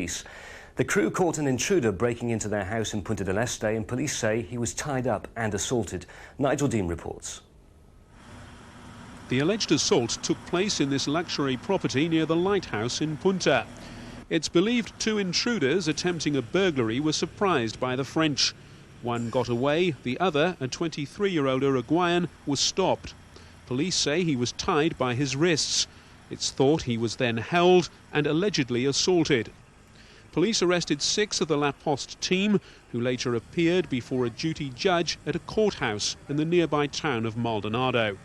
police. The crew caught an intruder breaking into their house in Punta del Este, and police say he was tied up and assaulted. Nigel Dean reports. The alleged assault took place in this luxury property near the lighthouse in Punta. It's believed two intruders attempting a burglary were surprised by the French. One got away, the other, a 23-year-old Uruguayan, was stopped. Police say he was tied by his wrists. It's thought he was then held and allegedly assaulted. Police arrested 6 of the La Poste team, who later appeared before a duty judge at a courthouse in the nearby town of Maldonado.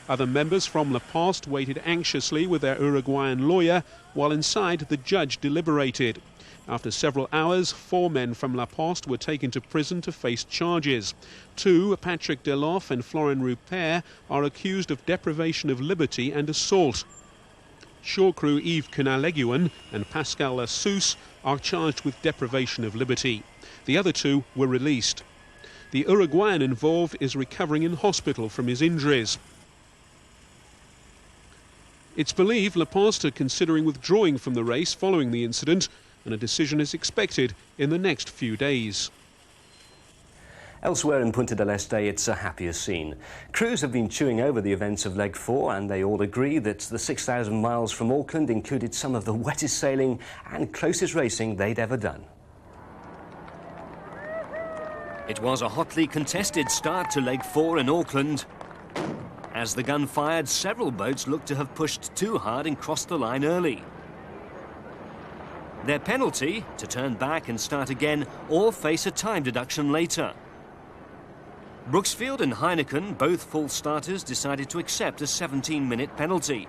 Other members from La Poste waited anxiously with their Uruguayan lawyer, while inside the judge deliberated. After several hours, 4 men from La Poste were taken to prison to face charges. 2, Patrick Deloff and Florent Rupert, are accused of deprivation of liberty and assault. Shore crew Yves Canaleguin and Pascal Lassus are charged with deprivation of liberty. The other 2 were released. The Uruguayan involved is recovering in hospital from his injuries. It's believed La Poste are considering withdrawing from the race following the incident, and a decision is expected in the next few days. Elsewhere in Punta del Este, it's a happier scene. Crews have been chewing over the events of Leg 4, and they all agree that the 6,000 miles from Auckland included some of the wettest sailing and closest racing they'd ever done. It was a hotly contested start to Leg 4 in Auckland. As the gun fired, several boats looked to have pushed too hard and crossed the line early. Their penalty, to turn back and start again, or face a time deduction later. Brooksfield and Heineken, both full starters, decided to accept a 17-minute penalty.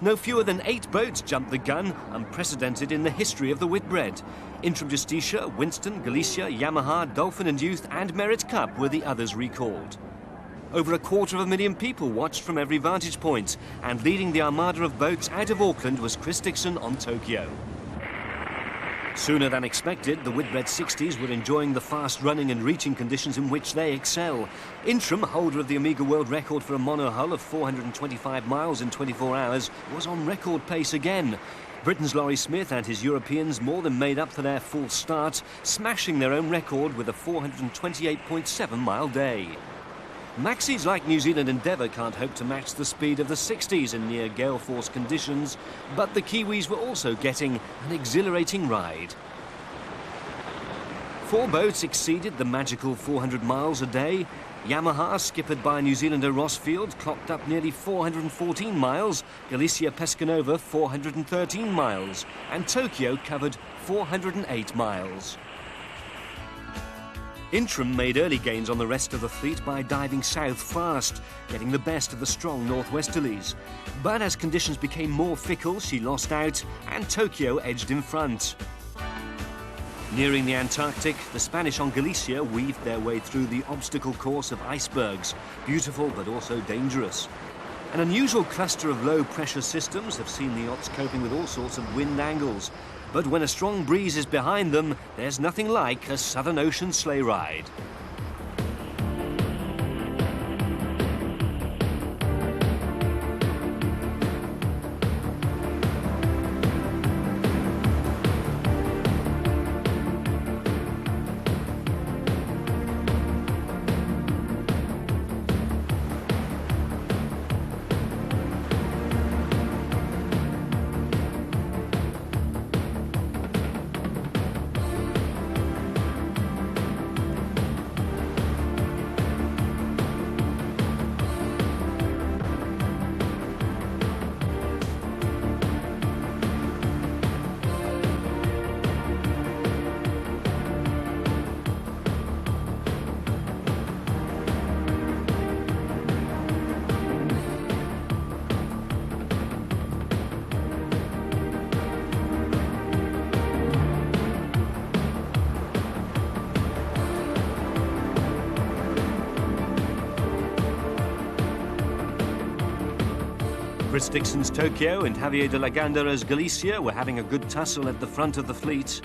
No fewer than 8 boats jumped the gun, unprecedented in the history of the Whitbred. Intrum Justitia, Winston, Galicia, Yamaha, Dolphin and Youth and Merit Cup were the others recalled. Over 250,000 people watched from every vantage point, and leading the armada of boats out of Auckland was Chris Dixon on Tokyo. Sooner than expected, the Whitbred 60s were enjoying the fast running and reaching conditions in which they excel. Intrum, holder of the Omega World Record for a monohull of 425 miles in 24 hours, was on record pace again. Britain's Laurie Smith and his Europeans more than made up for their false start, smashing their own record with a 428.7-mile day. Maxis like New Zealand Endeavour can't hope to match the speed of the 60s in near gale force conditions, but the Kiwis were also getting an exhilarating ride. 4 boats exceeded the magical 400 miles a day. Yamaha, skippered by New Zealander Rossfield, clocked up nearly 414 miles, Galicia Pescanova 413 miles, and Tokyo covered 408 miles. Intrum made early gains on the rest of the fleet by diving south fast, getting the best of the strong northwesterlies. But as conditions became more fickle, she lost out, and Tokyo edged in front. Nearing the Antarctic, the Spanish on Galicia weaved their way through the obstacle course of icebergs, beautiful but also dangerous. An unusual cluster of low-pressure systems have seen the yachts coping with all sorts of wind angles. But when a strong breeze is behind them, there's nothing like a Southern Ocean sleigh ride. Chris Dixon's Tokyo and Javier de la Gandera's Galicia were having a good tussle at the front of the fleet.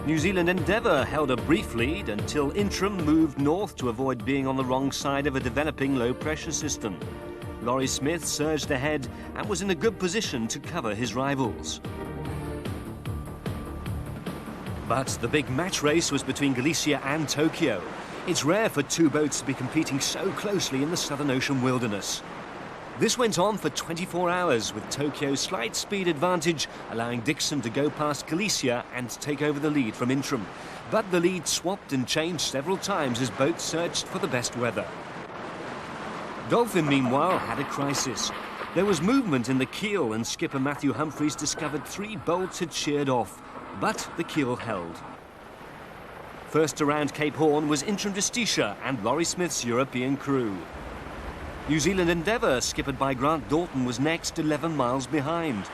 New Zealand Endeavour held a brief lead until Intrum moved north to avoid being on the wrong side of a developing low-pressure system. Laurie Smith surged ahead and was in a good position to cover his rivals. But the big match race was between Galicia and Tokyo. It's rare for two boats to be competing so closely in the Southern Ocean wilderness. This went on for 24 hours, with Tokyo's slight speed advantage allowing Dixon to go past Galicia and take over the lead from Intram. But the lead swapped and changed several times as boats searched for the best weather. Dolphin, meanwhile, had a crisis. There was movement in the keel and skipper Matthew Humphreys discovered 3 bolts had sheared off, but the keel held. First around Cape Horn was Intram Justitia and Laurie Smith's European crew. New Zealand Endeavour, skippered by Grant Dalton, was next 11 miles behind.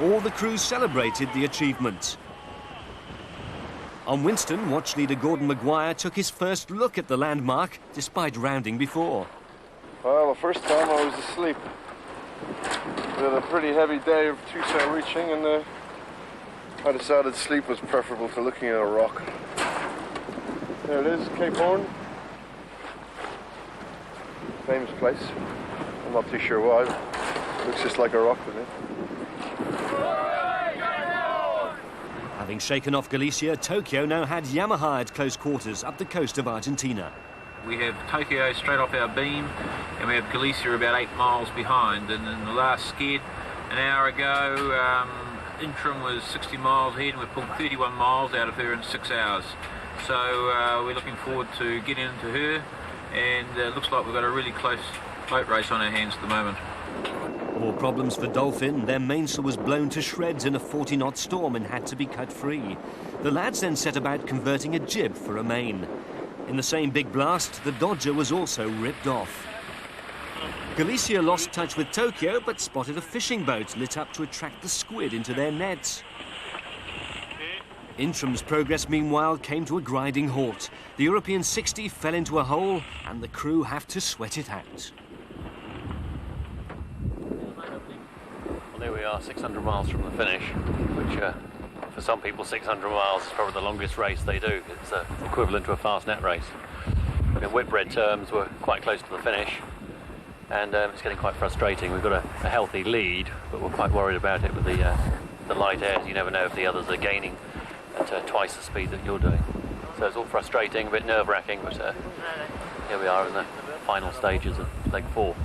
All the crews celebrated the achievement. On Winston, watch leader Gordon Maguire took his first look at the landmark, despite rounding before. Well, the first time I was asleep. We had a pretty heavy day of 2-sail reaching, and I decided sleep was preferable to looking at a rock. There it is, Cape Horn. Famous place. I'm not too sure why. It looks just like a rock to me. Having shaken off Galicia, Tokyo now had Yamaha at close quarters up the coast of Argentina. We have Tokyo straight off our beam, and we have Galicia about 8 miles behind. And in the last skid an hour ago, Intram was 60 miles ahead, and we pulled 31 miles out of her in 6 hours. So we're looking forward to getting into her, and it looks like we've got a really close boat race on our hands at the moment. More problems for Dolphin. Their mainsail was blown to shreds in a 40-knot storm and had to be cut free. The lads then set about converting a jib for a main. In the same big blast, the Dodger was also ripped off. Galicia lost touch with Tokyo, but spotted a fishing boat lit up to attract the squid into their nets. Intram's progress, meanwhile, came to a grinding halt. The European 60 fell into a hole, and the crew have to sweat it out. Well, there we are, 600 miles from the finish, which for some people 600 miles is probably the longest race they do. It's equivalent to a fast net race. But in Whitbred terms, we're quite close to the finish, and it's getting quite frustrating. We've got a healthy lead, but we're quite worried about it with the light airs. You never know if the others are gaining at twice the speed that you're doing. So it's all frustrating, a bit nerve-wracking, but here we are in the final stages of leg 4.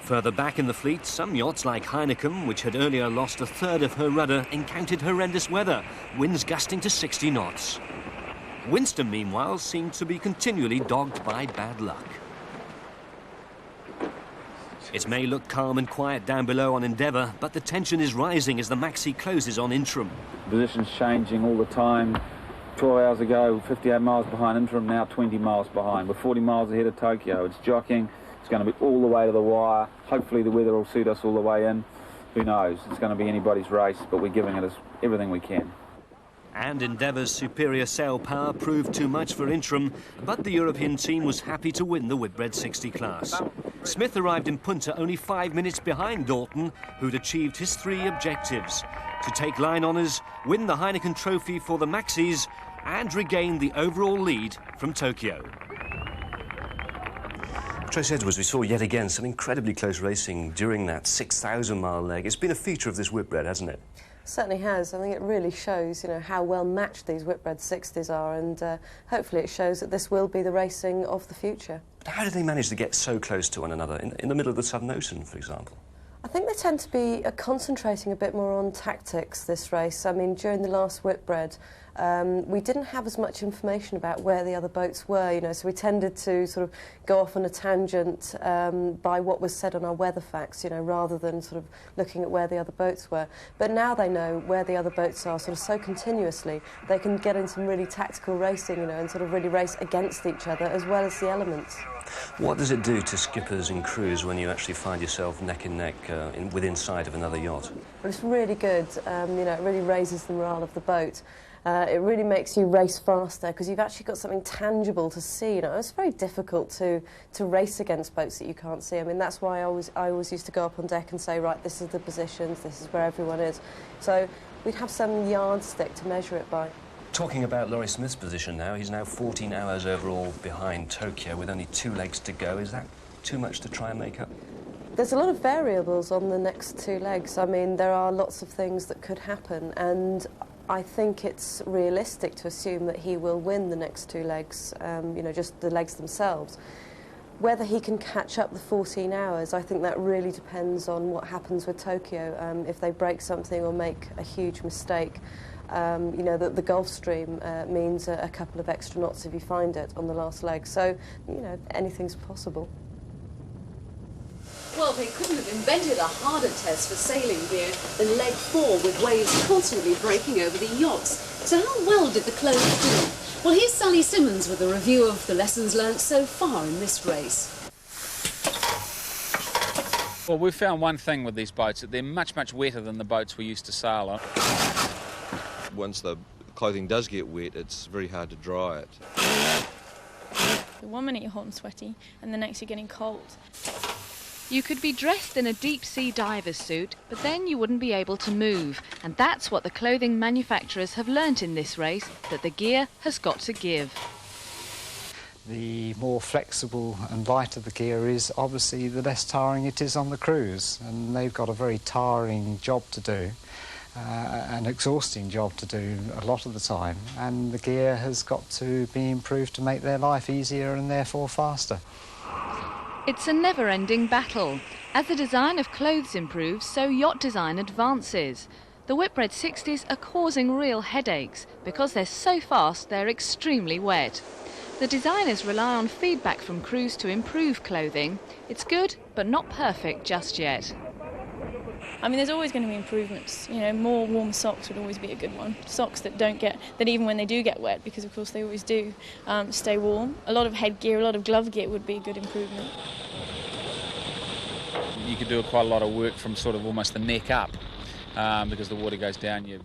Further back in the fleet, some yachts like Heineken, which had earlier lost a third of her rudder, encountered horrendous weather, winds gusting to 60 knots. Winston, meanwhile, seemed to be continually dogged by bad luck. It may look calm and quiet down below on Endeavour, but the tension is rising as the Maxi closes on Intram. Position's changing all the time. 12 hours ago, 58 miles behind Intram, now 20 miles behind. We're 40 miles ahead of Tokyo. It's jockeying. It's going to be all the way to the wire. Hopefully the weather will suit us all the way in. Who knows? It's going to be anybody's race, but we're giving it everything we can. And Endeavour's superior sail power proved too much for Intram, but the European team was happy to win the Whitbred 60 class. Smith arrived in Punta only 5 minutes behind Dalton, who'd achieved his 3 objectives: to take line honours, win the Heineken Trophy for the Maxis, and regain the overall lead from Tokyo. Trace Edwards, we saw yet again some incredibly close racing during that 6,000-mile leg. It's been a feature of this Whitbred, hasn't it? Certainly has. I think it really shows, how well matched these Whitbred 60s are, and hopefully it shows that this will be the racing of the future. But how did they manage to get so close to one another in the middle of the Southern Ocean, for example? I think they tend to be concentrating a bit more on tactics this race. I mean, during the last Whitbred, we didn't have as much information about where the other boats were, so we tended to sort of go off on a tangent by what was said on our weather facts, rather than sort of looking at where the other boats were. But now they know where the other boats are sort of so continuously, they can get in some really tactical racing, and sort of really race against each other as well as the elements. What does it do to skippers and crews when you actually find yourself neck and neck within sight of another yacht? Well, it's really good. It really raises the morale of the boat. It really makes you race faster because you've actually got something tangible to see. It's very difficult to race against boats that you can't see. I mean, that's why I always used to go up on deck and say, right, this is the positions, this is where everyone is. So we'd have some yardstick to measure it by. Talking about Laurie Smith's position now, he's now 14 hours overall behind Tokyo with only 2 legs to go. Is that too much to try and make up? There's a lot of variables on the next 2 legs. I mean, there are lots of things that could happen, and I think it's realistic to assume that he will win the next 2 legs, you know, just the legs themselves. Whether he can catch up the 14 hours, I think that really depends on what happens with Tokyo. If they break something or make a huge mistake, you know, the Gulf Stream means a couple of extra knots if you find it on the last leg. So, you know, anything's possible. Well, they couldn't have invented a harder test for sailing gear than leg 4 with waves constantly breaking over the yachts. So how well did the clothes do? Well, here's Sally Simmons with a review of the lessons learnt so far in this race. Well, we've found one thing with these boats, that they're much, much wetter than the boats we used to sail on. Once the clothing does get wet, it's very hard to dry it. One minute you're hot and sweaty, and the next you're getting cold. You could be dressed in a deep-sea diver's suit, but then you wouldn't be able to move. And that's what the clothing manufacturers have learnt in this race, that the gear has got to give. The more flexible and lighter the gear is, obviously the less tiring it is on the crews. And they've got a very tiring job to do, an exhausting job to do a lot of the time. And the gear has got to be improved to make their life easier and therefore faster. It's a never-ending battle. As the design of clothes improves, so yacht design advances. The Whitbred 60s are causing real headaches because they're so fast they're extremely wet. The designers rely on feedback from crews to improve clothing. It's good, but not perfect just yet. I mean, there's always going to be improvements. You know, more warm socks would always be a good one. Socks that don't get, that even when they do get wet, because of course they always do, stay warm. A lot of headgear, a lot of glove gear would be a good improvement. You could do quite a lot of work from sort of almost the neck up, because the water goes down your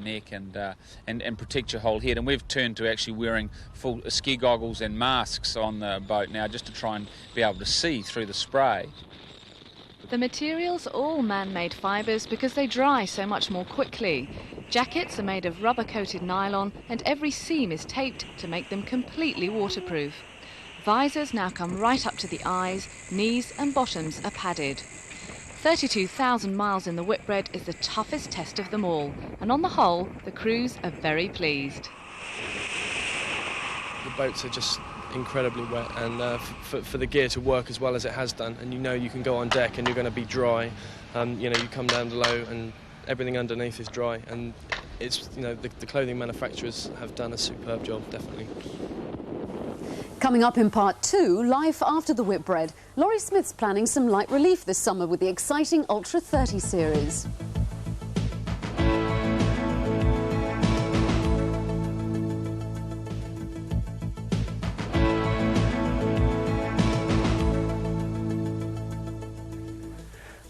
neck and protect your whole head. And we've turned to actually wearing full ski goggles and masks on the boat now, just to try and be able to see through the spray. The materials are all man-made fibres because they dry so much more quickly. Jackets are made of rubber-coated nylon and every seam is taped to make them completely waterproof. Visors now come right up to the eyes, knees and bottoms are padded. 32,000 miles in the Whitbred is the toughest test of them all, and on the whole, the crews are very pleased. The boats are just incredibly wet, and for the gear to work as well as it has done, and you know you can go on deck and you're going to be dry, you know, you come down below and everything underneath is dry, and it's, you know, the clothing manufacturers have done a superb job, definitely. Coming up in part 2, life after the Whitbred. Laurie Smith's planning some light relief this summer with the exciting Ultra 30 series.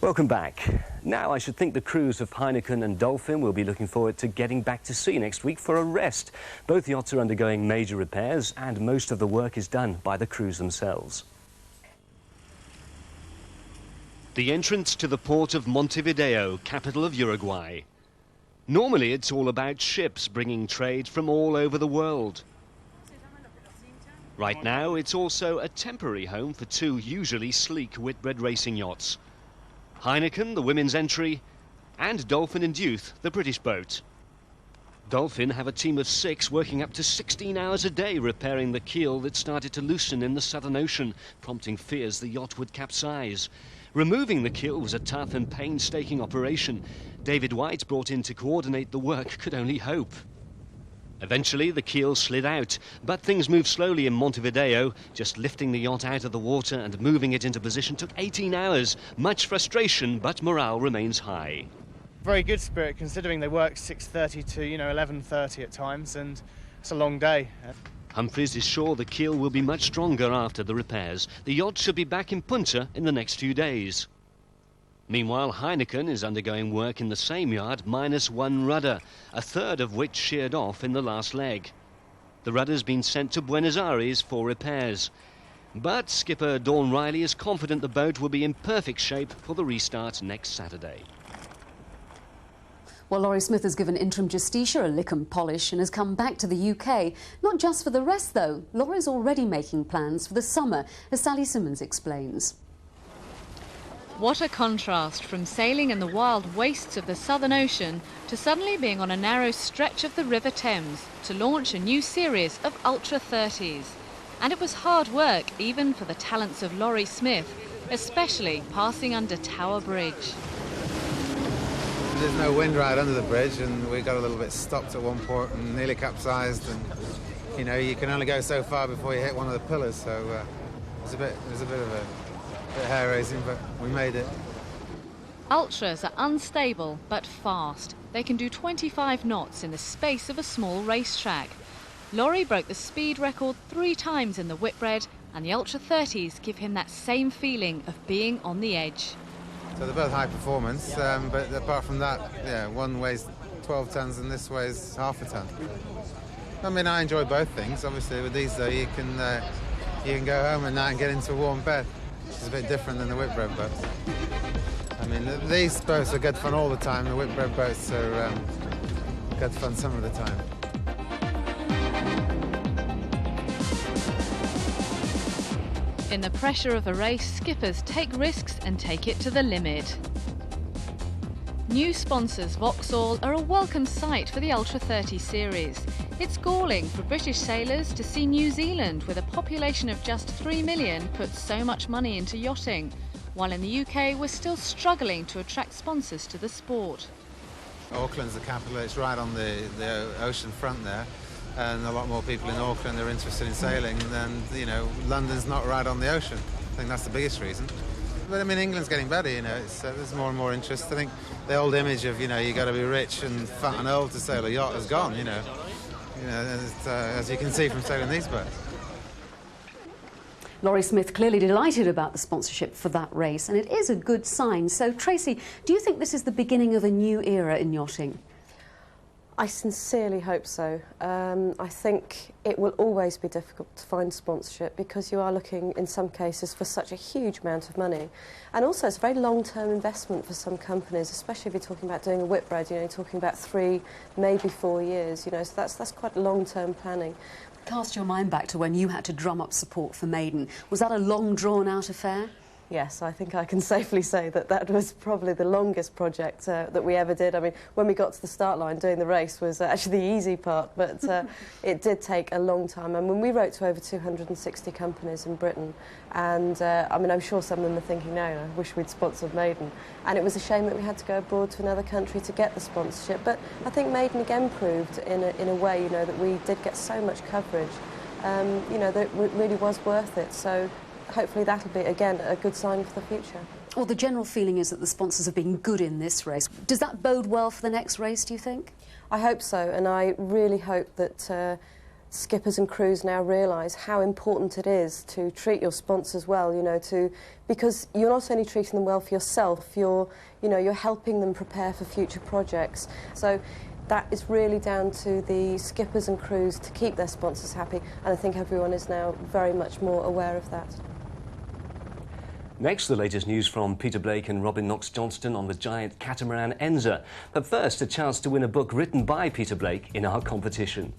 Welcome back. Now I should think the crews of Heineken and Dolphin will be looking forward to getting back to sea next week for a rest. Both yachts are undergoing major repairs and most of the work is done by the crews themselves. The entrance to the port of Montevideo, capital of Uruguay. Normally it's all about ships bringing trade from all over the world. Right now it's also a temporary home for 2 usually sleek Whitbred racing yachts. Heineken, the women's entry, and Dolphin and Youth, the British boat. Dolphin have a team of 6 working up to 16 hours a day repairing the keel that started to loosen in the Southern Ocean, prompting fears the yacht would capsize. Removing the keel was a tough and painstaking operation. David White, brought in to coordinate the work, could only hope. Eventually the keel slid out, but things moved slowly in Montevideo. Just lifting the yacht out of the water and moving it into position took 18 hours. Much frustration, but morale remains high. Very good spirit, considering they work 6:30 to 11:30 at times, and it's a long day. Humphreys is sure the keel will be much stronger after the repairs. The yacht should be back in Punta in the next few days. Meanwhile, Heineken is undergoing work in the same yard minus 1 rudder, a third of which sheared off in the last leg. The rudder's been sent to Buenos Aires for repairs. But skipper Dawn Riley is confident the boat will be in perfect shape for the restart next Saturday. Well, Laurie Smith has given interim Justicia a lick and polish and has come back to the UK. Not just for the rest, though. Laurie's already making plans for the summer, as Sally Simmons explains. What a contrast from sailing in the wild wastes of the Southern Ocean to suddenly being on a narrow stretch of the River Thames to launch a new series of Ultra 30s. And it was hard work even for the talents of Laurie Smith, especially passing under Tower Bridge. There's no wind right under the bridge, and we got a little bit stopped at one port and nearly capsized, and you know, you can only go so far before you hit one of the pillars, so it was a bit of a hair-raising, but we made it. Ultras are unstable but fast. They can do 25 knots in the space of a small racetrack. Laurie broke the speed record 3 times in the Whitbred, and the Ultra 30s give him that same feeling of being on the edge. So they're both high performance, but apart from that, yeah, one weighs 12 tons and this weighs half a ton. I mean, I enjoy both things. Obviously, with these though, you can go home at night and get into a warm bed. It's a bit different than the Whitbred boats. I mean, these boats are good fun all the time. The Whitbred boats are good fun some of the time. In the pressure of a race, skippers take risks and take it to the limit. New sponsors Vauxhall are a welcome sight for the Ultra 30 series. It's galling for British sailors to see New Zealand, with a population of just 3 million, put so much money into yachting, while in the UK we're still struggling to attract sponsors to the sport. Auckland's the capital, it's right on the ocean front there, and a lot more people in Auckland are interested in sailing than, you know, London's not right on the ocean. I think that's the biggest reason. But I mean, England's getting better, you know, there's more and more interest. I think the old image of, you know, you got to be rich and fat and old to sail a yacht has gone, you know. As you can see from sailing these boats. Laurie Smith clearly delighted about the sponsorship for that race, and it is a good sign. So, Tracy, do you think this is the beginning of a new era in yachting? I sincerely hope so. I think it will always be difficult to find sponsorship because you are looking, in some cases, for such a huge amount of money. And also, it's a very long-term investment for some companies, especially if you're talking about doing a Whitbred, you know, you're talking about 3, maybe 4 years, you know, so that's quite long-term planning. Cast your mind back to when you had to drum up support for Maiden. Was that a long, drawn-out affair? Yes, I think I can safely say that that was probably the longest project that we ever did. I mean, when we got to the start line, doing the race was actually the easy part, but it did take a long time. I mean, we wrote to over 260 companies in Britain, and I mean, I'm sure some of them are thinking, no, I wish we'd sponsored Maiden. And it was a shame that we had to go abroad to another country to get the sponsorship. But I think Maiden again proved, in a way, you know, that we did get so much coverage, you know, that it really was worth it. So hopefully that'll be, again, a good sign for the future. Well, the general feeling is that the sponsors have been good in this race. Does that bode well for the next race, do you think? I hope so, and I really hope that skippers and crews now realise how important it is to treat your sponsors well, you know, because you're not only treating them well for yourself, you're helping them prepare for future projects. So that is really down to the skippers and crews to keep their sponsors happy, and I think everyone is now very much more aware of that. Next, the latest news from Peter Blake and Robin Knox-Johnston on the giant catamaran Enza. But first, a chance to win a book written by Peter Blake in our competition.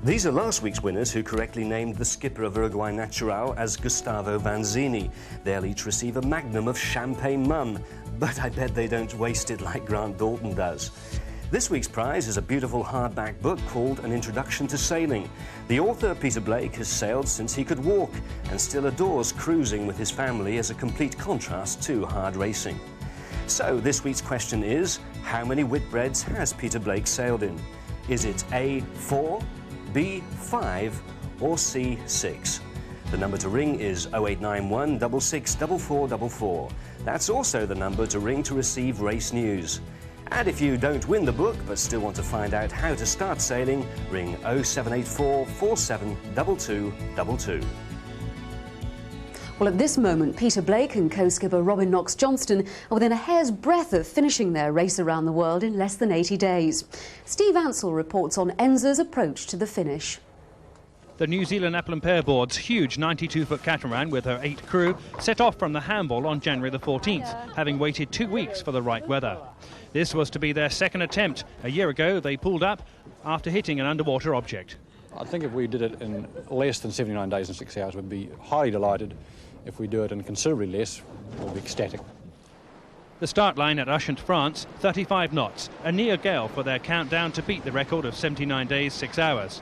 These are last week's winners who correctly named the skipper of Uruguay Natural as Gustavo Vanzini. They'll each receive a magnum of Champagne Mum, but I bet they don't waste it like Grant Dalton does. This week's prize is a beautiful hardback book called An Introduction to Sailing. The author, Peter Blake, has sailed since he could walk and still adores cruising with his family as a complete contrast to hard racing. So this week's question is, how many Whitbreds has Peter Blake sailed in? Is it A, 4, B, 5 or C, 6? The number to ring is 0891 66 4444. That's also the number to ring to receive race news. And if you don't win the book but still want to find out how to start sailing, ring 0784 472222. Well, at this moment, Peter Blake and co-skipper Robin Knox-Johnston are within a hair's breadth of finishing their race around the world in less than 80 days. Steve Ansell reports on Enza's approach to the finish. The New Zealand Upland Pairboard's huge 92-foot catamaran with her 8 crew set off from the Handball on January the 14th, having waited 2 weeks for the right weather. This was to be their second attempt. A year ago, they pulled up after hitting an underwater object. I think if we did it in less than 79 days and 6 hours, we'd be highly delighted. If we do it in considerably less, we'll be ecstatic. The start line at Ushant, France, 35 knots, a near gale for their countdown to beat the record of 79 days, 6 hours.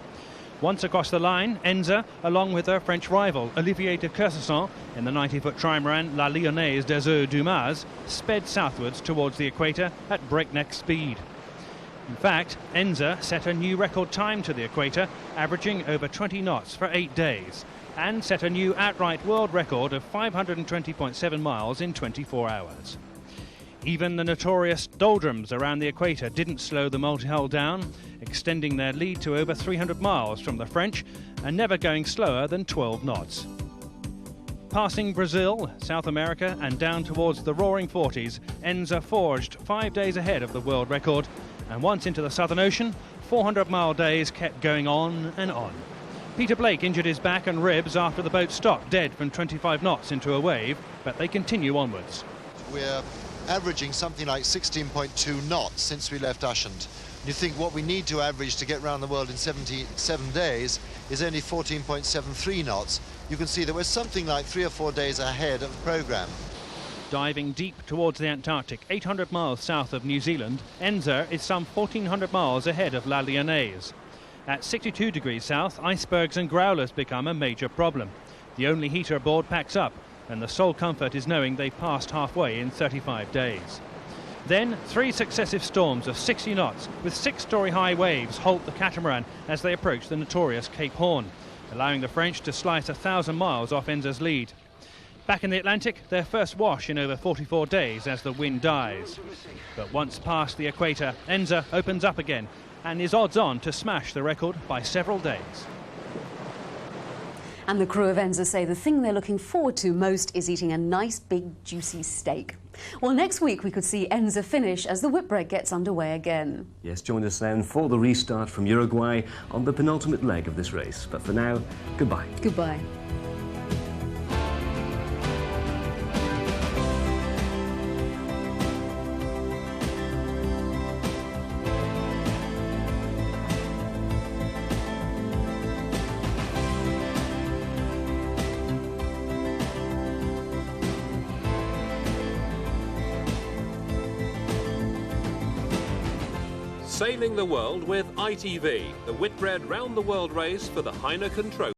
Once across the line, Enza, along with her French rival Olivier de Kersasson in the 90-foot trimaran La Lyonnaise des Eaux du Mars, sped southwards towards the equator at breakneck speed. In fact, Enza set a new record time to the equator, averaging over 20 knots for 8 days, and set a new outright world record of 520.7 miles in 24 hours. Even the notorious doldrums around the equator didn't slow the multi-hull down, extending their lead to over 300 miles from the French and never going slower than 12 knots. Passing Brazil, South America and down towards the roaring 40s, Enza forged 5 days ahead of the world record, and once into the Southern Ocean, 400-mile days kept going on and on. Peter Blake injured his back and ribs after the boat stopped dead from 25 knots into a wave, but they continue onwards. We're averaging something like 16.2 knots since we left Ushant. You think what we need to average to get around the world in 77 days is only 14.73 knots. You can see that we're something like 3 or 4 days ahead of the programme. Diving deep towards the Antarctic, 800 miles south of New Zealand, Enza is some 1,400 miles ahead of La Lyonnaise. At 62 degrees south, icebergs and growlers become a major problem. The only heater aboard packs up, and the sole comfort is knowing they've passed halfway in 35 days. Then, 3 successive storms of 60 knots with 6-story high waves halt the catamaran as they approach the notorious Cape Horn, allowing the French to slice 1,000 miles off Enza's lead. Back in the Atlantic, their first wash in over 44 days as the wind dies. But once past the equator, Enza opens up again and is odds-on to smash the record by several days. And the crew of Enza say the thing they're looking forward to most is eating a nice big juicy steak. Well, next week we could see Enza finish as the Whitbred gets underway again. Yes, join us then for the restart from Uruguay on the penultimate leg of this race. But for now, goodbye. Goodbye. Sailing the world with ITV, the Whitbred round-the-world race for the Heineken Trophy.